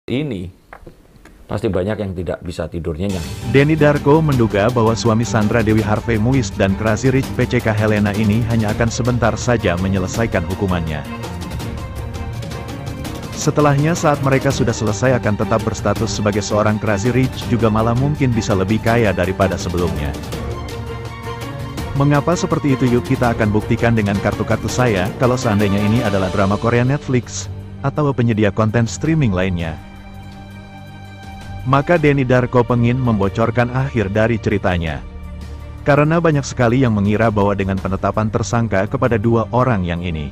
ini, pasti banyak yang tidak bisa tidur nyenyak. Denny Darko menduga bahwa suami Sandra Dewi Harvey Muiz dan Crazy Rich PCK Helena ini hanya akan sebentar saja menyelesaikan hukumannya. Setelahnya saat mereka sudah selesai akan tetap berstatus sebagai seorang Crazy Rich juga malah mungkin bisa lebih kaya daripada sebelumnya. Mengapa seperti itu? Yuk kita akan buktikan dengan kartu-kartu saya kalau seandainya ini adalah drama Korea Netflix atau penyedia konten streaming lainnya. Maka Denny Darko pengin membocorkan akhir dari ceritanya. Karena banyak sekali yang mengira bahwa dengan penetapan tersangka kepada dua orang yang ini,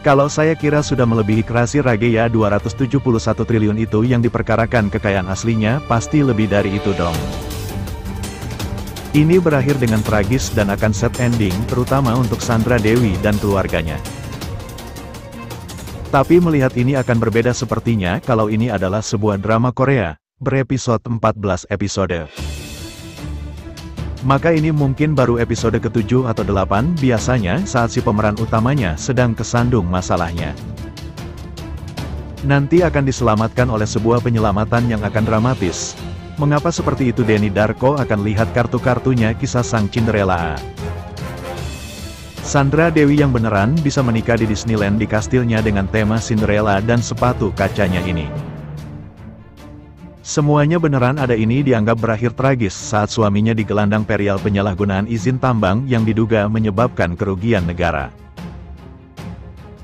kalau saya kira sudah melebihi Crazy Rage ya. 271 triliun itu yang diperkarakan kekayaan aslinya, pasti lebih dari itu dong. Ini berakhir dengan tragis dan akan sad ending, terutama untuk Sandra Dewi dan keluarganya. Tapi melihat ini akan berbeda sepertinya kalau ini adalah sebuah drama Korea, berepisode 14 episode. Maka ini mungkin baru episode ke-7 atau 8 biasanya saat si pemeran utamanya sedang kesandung masalahnya. Nanti akan diselamatkan oleh sebuah penyelamatan yang akan dramatis. Mengapa seperti itu? Denny Darko akan lihat kartu-kartunya kisah sang Cinderella. Sandra Dewi yang beneran bisa menikah di Disneyland di kastilnya dengan tema Cinderella dan sepatu kacanya ini. Semuanya beneran ada. Ini dianggap berakhir tragis saat suaminya digelandang perial penyalahgunaan izin tambang yang diduga menyebabkan kerugian negara.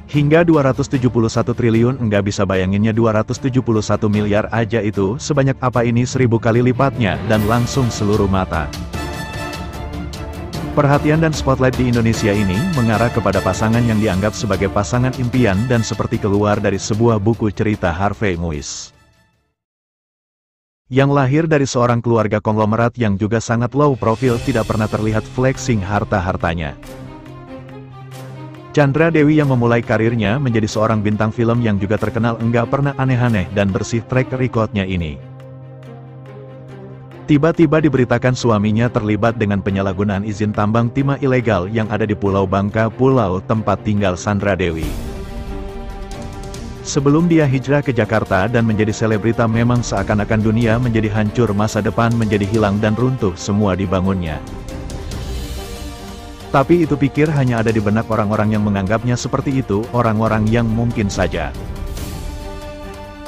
Hingga 271 triliun, enggak bisa bayanginnya 271 miliar aja itu, sebanyak apa ini 1000 kali lipatnya, dan langsung seluruh mata. Perhatian dan spotlight di Indonesia ini mengarah kepada pasangan yang dianggap sebagai pasangan impian dan seperti keluar dari sebuah buku cerita Harvey Muiz. Yang lahir dari seorang keluarga konglomerat yang juga sangat low profile, tidak pernah terlihat flexing harta-hartanya. Sandra Dewi yang memulai karirnya menjadi seorang bintang film yang juga terkenal enggak pernah aneh-aneh dan bersih track recordnya ini. Tiba-tiba diberitakan suaminya terlibat dengan penyalahgunaan izin tambang timah ilegal yang ada di Pulau Bangka, pulau tempat tinggal Sandra Dewi. Sebelum dia hijrah ke Jakarta dan menjadi selebrita, memang seakan-akan dunia menjadi hancur, masa depan menjadi hilang dan runtuh semua dibangunnya. Tapi itu pikir hanya ada di benak orang-orang yang menganggapnya seperti itu, orang-orang yang mungkin saja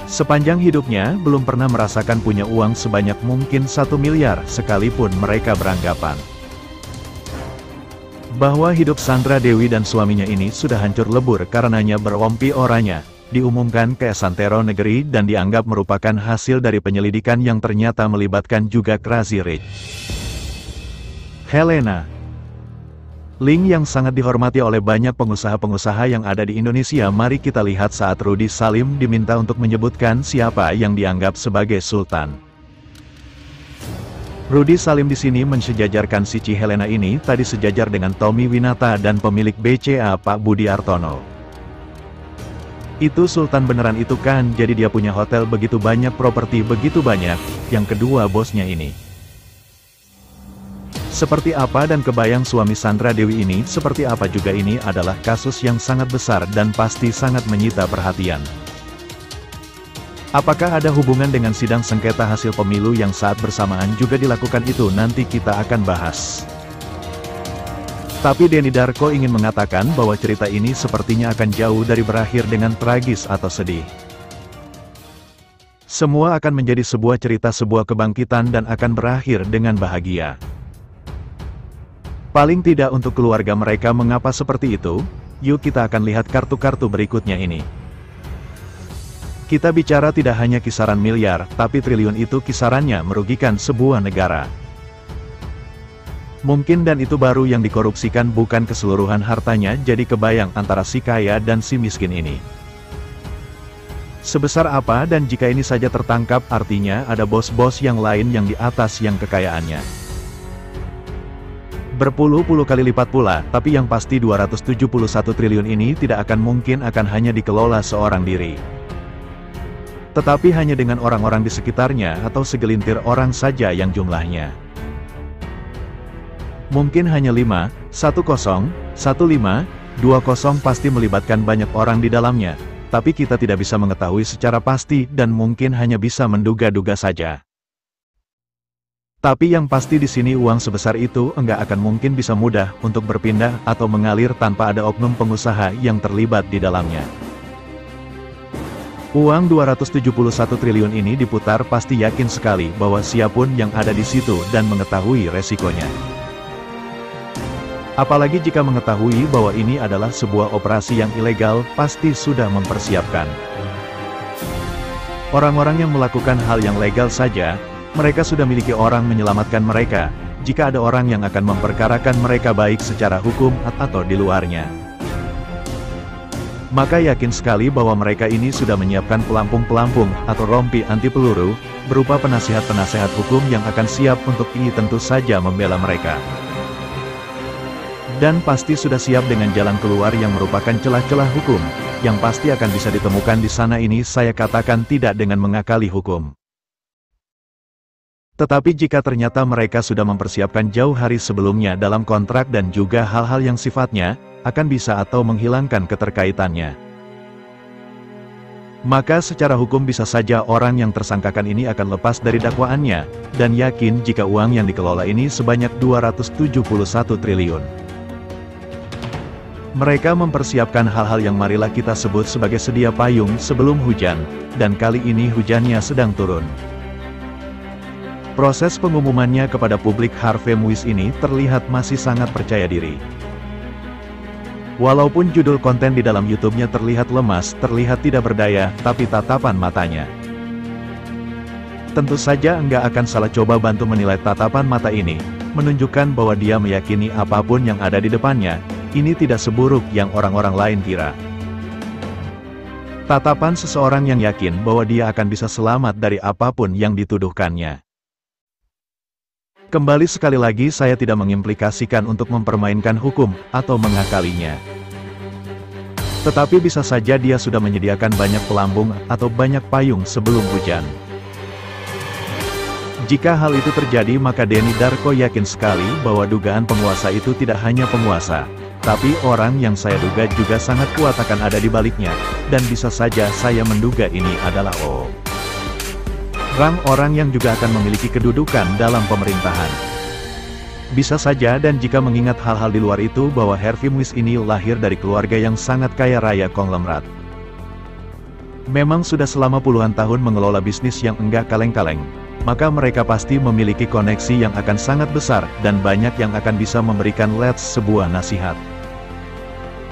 sepanjang hidupnya belum pernah merasakan punya uang sebanyak mungkin 1 miliar, sekalipun mereka beranggapan bahwa hidup Sandra Dewi dan suaminya ini sudah hancur lebur karenanya berompi oranya, diumumkan ke Santero Negeri dan dianggap merupakan hasil dari penyelidikan yang ternyata melibatkan juga Crazy Rich. Helena, link yang sangat dihormati oleh banyak pengusaha-pengusaha yang ada di Indonesia. Mari kita lihat saat Rudy Salim diminta untuk menyebutkan siapa yang dianggap sebagai Sultan. Rudy Salim di sini mensejajarkan si Ci Helena ini tadi sejajar dengan Tommy Winata dan pemilik BCA Pak Budi Artono. Itu Sultan beneran itu kan, jadi dia punya hotel begitu banyak, properti begitu banyak. Yang kedua bosnya ini seperti apa dan kebayang suami Sandra Dewi ini seperti apa juga. Ini adalah kasus yang sangat besar dan pasti sangat menyita perhatian. Apakah ada hubungan dengan sidang sengketa hasil pemilu yang saat bersamaan juga dilakukan? Itu nanti kita akan bahas. Tapi Denny Darko ingin mengatakan bahwa cerita ini sepertinya akan jauh dari berakhir dengan tragis atau sedih. Semua akan menjadi sebuah cerita, sebuah kebangkitan dan akan berakhir dengan bahagia. Paling tidak untuk keluarga mereka. Mengapa seperti itu? Yuk kita akan lihat kartu-kartu berikutnya ini. Kita bicara tidak hanya kisaran miliar, tapi triliun. Itu kisarannya merugikan sebuah negara. Mungkin dan itu baru yang dikorupsikan, bukan keseluruhan hartanya. Jadi kebayang antara si kaya dan si miskin ini sebesar apa, dan jika ini saja tertangkap artinya ada bos-bos yang lain yang di atas yang kekayaannya berpuluh-puluh kali lipat pula. Tapi yang pasti 271 triliun ini tidak akan mungkin akan hanya dikelola seorang diri, tetapi hanya dengan orang-orang di sekitarnya atau segelintir orang saja yang jumlahnya mungkin hanya 5, 10, 15, 20, pasti melibatkan banyak orang di dalamnya. tapi kita tidak bisa mengetahui secara pasti dan mungkin hanya bisa menduga-duga saja. Tapi yang pasti di sini uang sebesar itu enggak akan mungkin bisa mudah untuk berpindah atau mengalir tanpa ada oknum pengusaha yang terlibat di dalamnya. Uang 271 triliun ini diputar pasti yakin sekali bahwa siapapun yang ada di situ dan mengetahui resikonya. Apalagi jika mengetahui bahwa ini adalah sebuah operasi yang ilegal, pasti sudah mempersiapkan. Orang-orang yang melakukan hal yang legal saja, mereka sudah miliki orang menyelamatkan mereka, jika ada orang yang akan memperkarakan mereka baik secara hukum atau di luarnya. Maka yakin sekali bahwa mereka ini sudah menyiapkan pelampung-pelampung atau rompi anti peluru, berupa penasihat-penasihat hukum yang akan siap untuk ini tentu saja membela mereka. Dan pasti sudah siap dengan jalan keluar yang merupakan celah-celah hukum, yang pasti akan bisa ditemukan di sana ini saya katakan tidak dengan mengakali hukum. Tetapi jika ternyata mereka sudah mempersiapkan jauh hari sebelumnya dalam kontrak dan juga hal-hal yang sifatnya, akan bisa atau menghilangkan keterkaitannya. Maka secara hukum bisa saja orang yang tersangkakan ini akan lepas dari dakwaannya, dan yakin jika uang yang dikelola ini sebanyak 271 triliun. Mereka mempersiapkan hal-hal yang marilah kita sebut sebagai sedia payung sebelum hujan, dan kali ini hujannya sedang turun. Proses pengumumannya kepada publik Harvey Muiz ini terlihat masih sangat percaya diri. Walaupun judul konten di dalam YouTube-nya terlihat lemas, terlihat tidak berdaya, tapi tatapan matanya. Tentu saja enggak akan salah coba bantu menilai tatapan mata ini, menunjukkan bahwa dia meyakini apapun yang ada di depannya, ini tidak seburuk yang orang-orang lain kira. Tatapan seseorang yang yakin bahwa dia akan bisa selamat dari apapun yang dituduhkannya. Kembali sekali lagi saya tidak mengimplikasikan untuk mempermainkan hukum, atau mengakalinya. Tetapi bisa saja dia sudah menyediakan banyak pelampung, atau banyak payung sebelum hujan. Jika hal itu terjadi maka Denny Darko yakin sekali bahwa dugaan penguasa itu tidak hanya penguasa, tapi orang yang saya duga juga sangat kuat akan ada di baliknya, dan bisa saja saya menduga ini adalah orang yang juga akan memiliki kedudukan dalam pemerintahan. Bisa saja dan jika mengingat hal-hal di luar itu bahwa Harvey Muiz ini lahir dari keluarga yang sangat kaya raya konglomerat. Memang sudah selama puluhan tahun mengelola bisnis yang enggak kaleng-kaleng, maka mereka pasti memiliki koneksi yang akan sangat besar dan banyak yang akan bisa memberikan sebuah nasihat.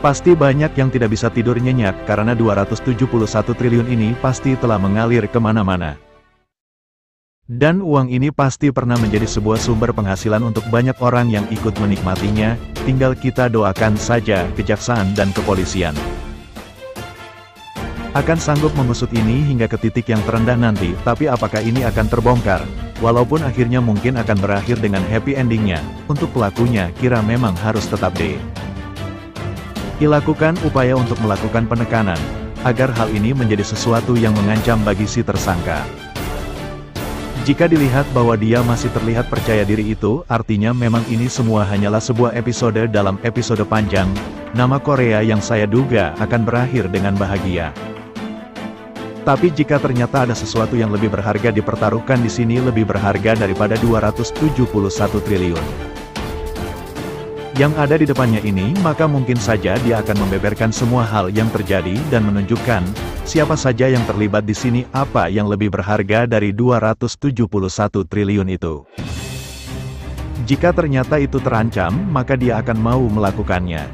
Pasti banyak yang tidak bisa tidur nyenyak karena 271 triliun ini pasti telah mengalir kemana-mana. Dan uang ini pasti pernah menjadi sebuah sumber penghasilan untuk banyak orang yang ikut menikmatinya, tinggal kita doakan saja kejaksaan dan kepolisian akan sanggup mengusut ini hingga ke titik yang terendah nanti, tapi apakah ini akan terbongkar? Walaupun akhirnya mungkin akan berakhir dengan happy endingnya, untuk pelakunya kira memang harus tetap dilakukan upaya untuk melakukan penekanan, agar hal ini menjadi sesuatu yang mengancam bagi si tersangka. Jika dilihat bahwa dia masih terlihat percaya diri itu, artinya memang ini semua hanyalah sebuah episode dalam episode panjang, nama Korea yang saya duga akan berakhir dengan bahagia. Tapi jika ternyata ada sesuatu yang lebih berharga dipertaruhkan di sini lebih berharga daripada 271 triliun yang ada di depannya ini, maka mungkin saja dia akan membeberkan semua hal yang terjadi dan menunjukkan siapa saja yang terlibat di sini, apa yang lebih berharga dari 271 triliun itu. Jika ternyata itu terancam, maka dia akan mau melakukannya.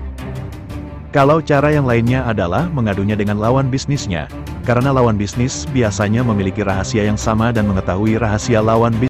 Kalau cara yang lainnya adalah mengadunya dengan lawan bisnisnya, karena lawan bisnis biasanya memiliki rahasia yang sama dan mengetahui rahasia lawan bisnis